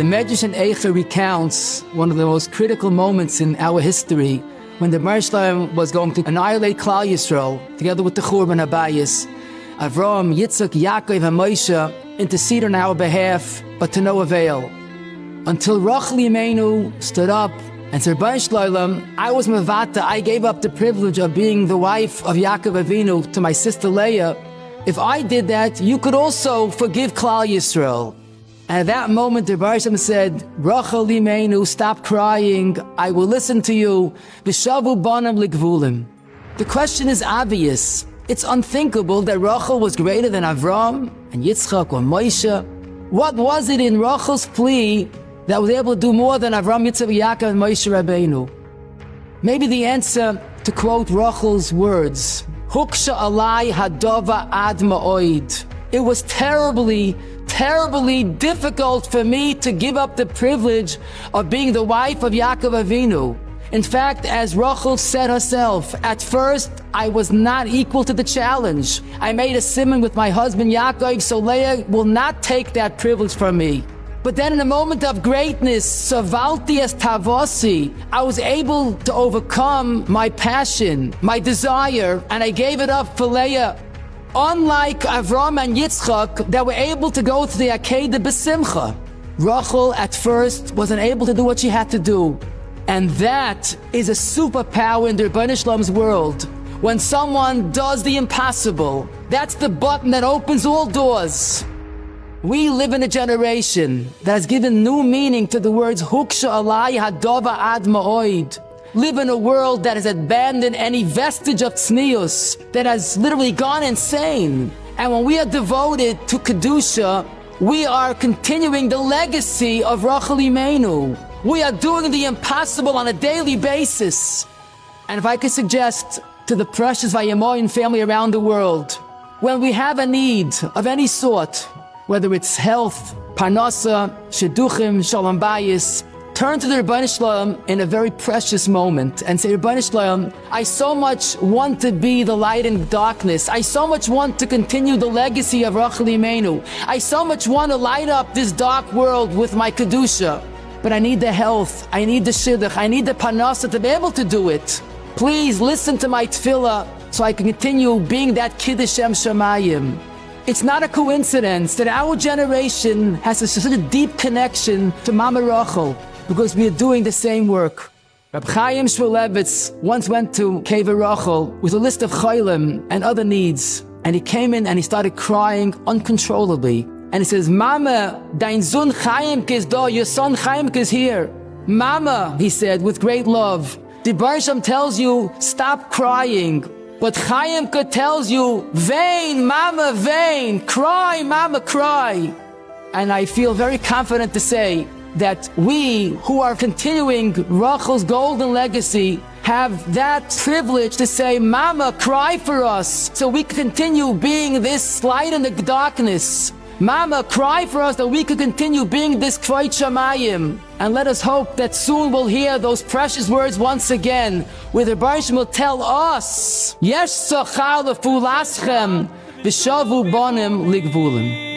The Medrash in Eicha recounts one of the most critical moments in our history when the Rebbe was going to annihilate Klal Yisrael together with the Churban Habayis. Avram, Yitzchak, Yaakov, and Moshe interceded on our behalf, but to no avail. Until Rachel Imenu stood up and said, Rebbeinu Shloim, I was Mavata, I gave up the privilege of being the wife of Yaakov Avinu to my sister Leah. If I did that, you could also forgive Klal Yisrael. And at that moment, the Rebbe said, Rachel Imenu, stop crying, I will listen to you. V'shavu banam ligvulim. The question is obvious. It's unthinkable that Rachel was greater than Avram and Yitzchak or Moshe. What was it in Rachel's plea that was able to do more than Avram, Yitzchak, Yaakov, and Moshe Rabbeinu? Maybe the answer, to quote Rachel's words, Huksha alai hadova ad ma'oid. It was terribly difficult for me to give up the privilege of being the wife of Yaakov Avinu. In fact, as Rachel said herself, at first I was not equal to the challenge. I made a simon with my husband Yaakov, so Leah will not take that privilege from me. But then in a moment of greatness, savalti es tavosi, I was able to overcome my passion, my desire, and I gave it up for Leah. Unlike Avram and Yitzchak that were able to go to the Akedah B'Simcha, Rachel at first wasn't able to do what she had to do. And that is a superpower in the Rebbeinu Shloim's world. When someone does the impossible, that's the button that opens all doors. We live in a generation that has given new meaning to the words Huksha alai hadova ad ma'oid. Live in a world that has abandoned any vestige of tznius, that has literally gone insane. And when we are devoted to Kedusha, we are continuing the legacy of Rachel Imenu. We are doing the impossible on a daily basis. And if I could suggest to the precious Vayamoyan family around the world, when we have a need of any sort, whether it's health, parnasa, shidduchim, shalom bayis, turn to the Rebbeinu Shloim in a very precious moment and say, Rebbeinu Shloim, I so much want to be the light in darkness. I so much want to continue the legacy of Rachel Imenu. I so much want to light up this dark world with my Kedusha. But I need the health, I need the shidduch, I need the parnasa to be able to do it. Please listen to my tefillah so I can continue being that Kiddush Shem Shamayim. It's not a coincidence that our generation has such a deep connection to Mama Rachel, because we are doing the same work. Reb Chaim Shmulevitz once went to Cave Rachel with a list of chaylim and other needs, and he came in and he started crying uncontrollably. And he says, Mama, dein Sohn Chaimke is da, your son Chaimke is here. Mama, he said with great love, the Barsham tells you, stop crying. But Chaimke tells you, vain, Mama, vain, cry, Mama, cry. And I feel very confident to say that we who are continuing Rachel's golden legacy have that privilege to say, Mama, cry for us, so we can continue being this light in the darkness. Mama, cry for us that we could continue being this Kvayt Shamayim. And let us hope that soon we'll hear those precious words once again, where the Baruch will tell us, Yesh tzachar lefulaschem, v'shavu banim ligvulim.